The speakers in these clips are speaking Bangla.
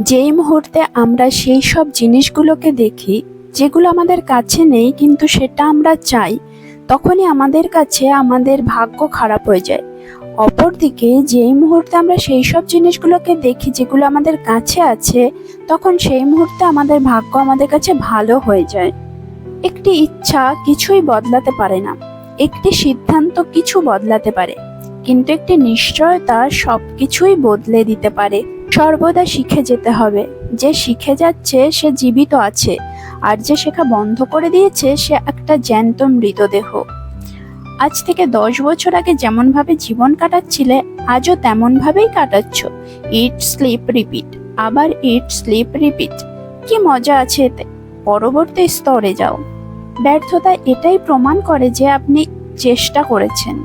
যেই মুহূর্তে আমরা সেই সব জিনিসগুলোকে দেখি যেগুলো আমাদের কাছে নেই কিন্তু সেটা আমরা চাই, তখনই আমাদের কাছে আমাদের ভাগ্য খারাপ হয়ে যায়। অপরদিকে যেই মুহূর্তে আমরা সেই সব জিনিসগুলোকে দেখি যেগুলো আমাদের কাছে আছে, তখন সেই মুহূর্তে আমাদের ভাগ্য আমাদের কাছে ভালো হয়ে যায়। একটি ইচ্ছা কিছুই বদলাতে পারে না, একটি সিদ্ধান্ত কিছু বদলাতে পারে, কিন্তু একটি নিশ্চয়তা সবকিছুই বদলে দিতে পারে। সর্বদা শিখে যেতে হবে। যে শিখে যাচ্ছে সে জীবিত আছে, আর যে শেখা বন্ধ করে দিয়েছে সে একটা জ্যান্ত মৃতদেহ। আজ থেকে 10 বছর আগে যেমন ভাবে জীবন কাটাচ্ছিলে, আজও তেমন ভাবেই কাটাচ্ছ। ইট স্লিপ রিপিট, আবার ইট স্লিপ রিপিট। কি মজা আছে এতে? পরবর্তী স্তরে যাও। ব্যর্থতা এটাই প্রমাণ করে যে আপনি চেষ্টা করেছেন।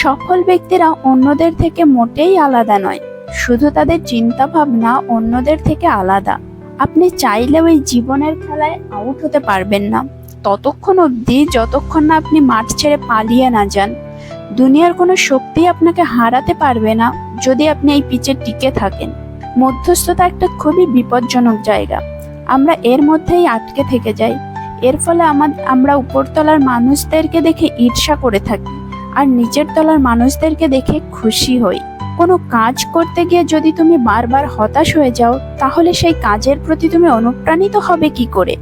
সফল ব্যক্তিরা অন্যদের থেকে মোটেই আলাদা নয়, শুধু তাদের চিন্তা ভাবনা অন্যদের থেকে আলাদা। আপনি চাইলেও এই জীবনের খেলায় আউট হতে পারবেন না ততক্ষণ অবধি যতক্ষণ না আপনি মাঠ ছেড়ে পালিয়ে না যান। দুনিয়ার কোনো শক্তি আপনাকে হারাতে পারবে না যদি আপনি এই পিচে টিকে থাকেন। মধ্যস্থতা একটা খুবই বিপজ্জনক জায়গা। আমরা এর মধ্যেই আটকে থেকে যাই। এর ফলে আমরা উপরতলার মানুষদেরকে দেখে ঈর্ষা করে থাকি, আর নিচের তলার মানুষদেরকে দেখে খুশি হই। কোনো কাজ করতে গিয়ে যদি তুমি বারবার হতাশ হয়ে যাও, তাহলে সেই কাজের প্রতি তুমি অনুপ্রাণিত হবে কি করে?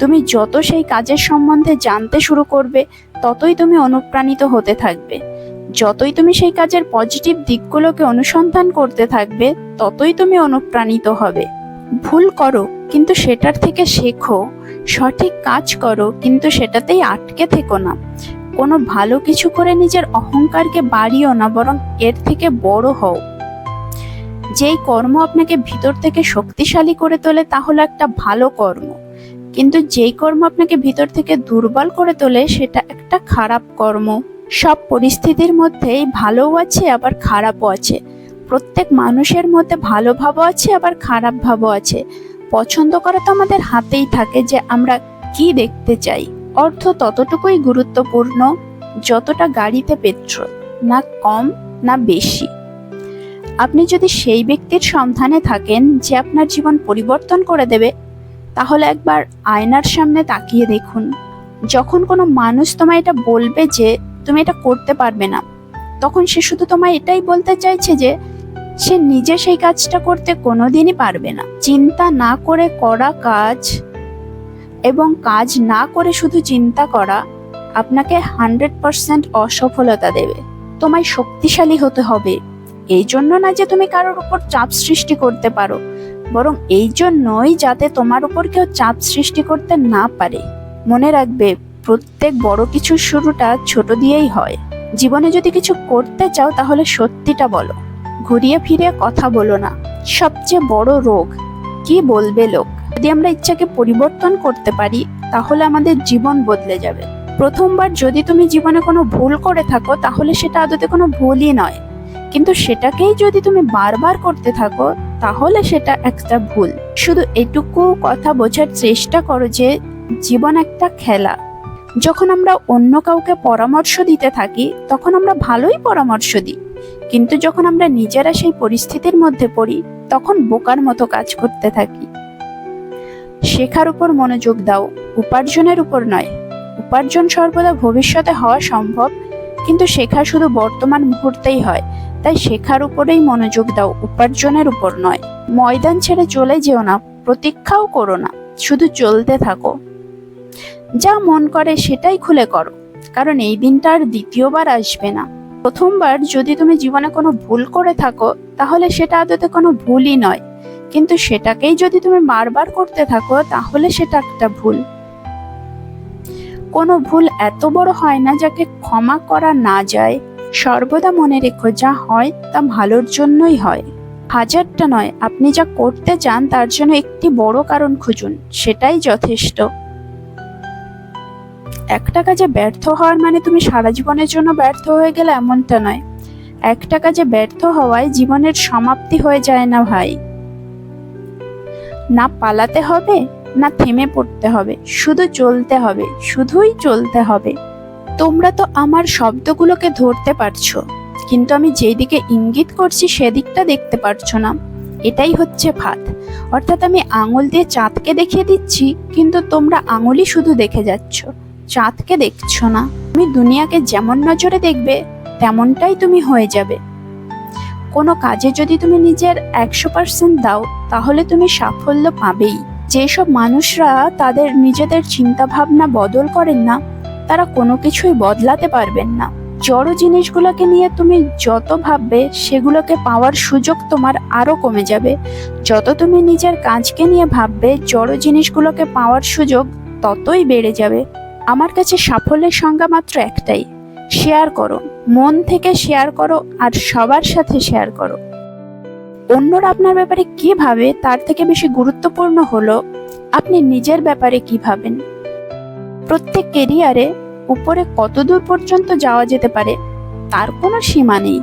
তুমি যত সেই কাজের সম্বন্ধে জানতে শুরু করবে, ততই তুমি অনুপ্রাণিত হতে থাকবে। যতই তুমি সেই কাজের পজিটিভ দিকগুলোকে অনুসন্ধান করতে থাকবে, ততই তুমি অনুপ্রাণিত হবে। ভুল করো কিন্তু সেটার থেকে শেখো। সঠিক কাজ করো কিন্তু সেটাতেই আটকে থেকো না। কোনো ভালো কিছু করে নিজের অহংকারকে বাড়িও না, বরং এর থেকে বড় হও। যেই কর্ম আপনাকে ভিতর থেকে শক্তিশালী করে তোলে তা হলো একটা ভালো কর্ম, কিন্তু যেই কর্ম আপনাকে ভিতর থেকে দুর্বল করে তোলে সেটা একটা খারাপ কর্ম। সব পরিস্থিতির মধ্যেই ভালোও আছে আবার খারাপও আছে। প্রত্যেক মানুষের মধ্যে ভালো ভাবও আছে আবার খারাপ ভাবও আছে। পছন্দ করা তো আমাদের হাতেই থাকে যে আমরা কি দেখতে চাই। অর্থ ততটুকুই গুরুত্বপূর্ণ যতটা গাড়িতে পেট্রোল, না কম না বেশি। আপনি যদি সেই ব্যক্তির সন্ধানে থাকেন যে আপনার জীবন পরিবর্তন করে দেবে, তাহলে একবার আয়নার সামনে তাকিয়ে দেখুন। যখন কোনো মানুষ তোমায় এটা বলবে যে তুমি এটা করতে পারবে না, তখন সে শুধু তোমায় এটাই বলতে চাইছে যে সে নিজে সেই কাজটা করতে কোনোদিনই পারবে না। চিন্তা না করে করা কাজ এবং কাজ না করে শুধু চিন্তা করা আপনাকে 100% অসফলতা দেবে। তোমায় শক্তিশালী হতে হবে, এই জন্য না যে তুমি কারোর উপর চাপ সৃষ্টি করতে পারো, বরং এই জন্যই যাতে তোমার উপর কেউ চাপ সৃষ্টি করতে না পারে। মনে রাখবে, প্রত্যেক বড় কিছুর শুরুটা ছোট দিয়েই হয়। জীবনে যদি কিছু করতে চাও তাহলে সত্যিটা বলো, ঘুরিয়ে ফিরে কথা বলো না। সবচেয়ে বড় রোগ কি বলবে লোক। যদি আমরা ইচ্ছাকে পরিবর্তন করতে পারি তাহলে আমাদের জীবন বদলে যাবে। প্রথমবার যদি তুমি জীবনে কোনো ভুল করে থাকো তাহলে সেটা আদতে কোনো ভুলই নয়, কিন্তু সেটাকেই যদি তুমি বারবার করতে থাকো তাহলে সেটা একটা ভুল। শুধু এটুকু কথা বোঝার চেষ্টা করো যে জীবন একটা খেলা। যখন আমরা অন্য কাউকে পরামর্শ দিতে থাকি তখন আমরা ভালোই পরামর্শ দিই, কিন্তু যখন আমরা নিজেরা সেই পরিস্থিতির মধ্যে পড়ি তখন বোকার মতো কাজ করতে থাকি। শেখার উপর মনোযোগ দাও, উপার্জনের উপর নয়। উপার্জন সর্বদা ভবিষ্যতে হওয়া সম্ভব, কিন্তু শেখা শুধু বর্তমান মুহূর্তেই হয়। তাই শেখার উপরেই মনোযোগ দাও, উপার্জনের উপর নয়। ময়দান ছেড়ে চলে যেও না, প্রতীক্ষাও করো না, শুধু চলতে থাকো। যা মন করে সেটাই খুলে করো, কারণ এই দিনটা আর দ্বিতীয়বার আসবে না। প্রথমবার যদি তুমি জীবনে কোনো ভুল করে থাকো তাহলে সেটা আদতে কোনো ভুলই নয়, কিন্তু সেটাকেই যদি তুমি বারবার করতে থাকো তাহলে সেটা একটা ভুল। কোনো ভুল এত বড় হয় না যাকে ক্ষমা করা না যায়। সর্বদা মনে রেখো, যা হয় তা ভালোর জন্যই হয়। হাজারটা নয়, আপনি যা করতে চান তার জন্য একটি বড় কারণ খুঁজুন, সেটাই যথেষ্ট। একটা কাজে ব্যর্থ হওয়ার মানে তুমি সারা জীবনের জন্য ব্যর্থ হয়ে গেলে এমনটা নয়। একটা কাজে ব্যর্থ হওয়ায় জীবনের সমাপ্তি হয়ে যায় না ভাই। না পালাতে হবে না থেমে পড়তে হবে, শুধু চলতে হবে, শুধুই চলতে হবে। তোমরা তো আমার শব্দগুলোকে ধরতে পারছো, কিন্তু আমি যেই দিকে ইঙ্গিত করছি সেদিকটা দেখতে পারছো না। এটাই হচ্ছে ফাঁদ। অর্থাৎ আমি আঙুল দিয়ে চাঁদকে দেখিয়ে দিচ্ছি, কিন্তু তোমরা আঙুলই শুধু দেখে যাচ্ছ, চাঁদকে দেখছো না। তুমি দুনিয়াকে যেমন নজরে দেখবে তেমনটাই তুমি হয়ে যাবে। কোনো কাজে যদি তুমি নিজের 100% দাও তাহলে তুমি সাফল্য পাবেই। যেসব মানুষরা তাদের নিজেদের চিন্তা ভাবনা বদল করেন না, তারা কোনো কিছুই বদলাতে পারবেন না। জড় জিনিসগুলোকে নিয়ে তুমি যত ভাববে সেগুলোকে পাওয়ার সুযোগ তোমার আরো কমে যাবে। যত তুমি নিজের কাজকে নিয়ে ভাববে জড় জিনিসগুলোকে পাওয়ার সুযোগ ততই বেড়ে যাবে। আমার কাছে সাফল্যের সংজ্ঞা মাত্র একটাই, শেয়ার করো, মন থেকে শেয়ার করো আর সবার সাথে শেয়ার করো। অন্যরা আপনার ব্যাপারে কি ভাবে তার থেকে বেশি গুরুত্বপূর্ণ হলো আপনি নিজের ব্যাপারে কি ভাবেন। প্রত্যেক কেরিয়ারে উপরে কতদূর পর্যন্ত যাওয়া যেতে পারে তার কোনো সীমা নেই।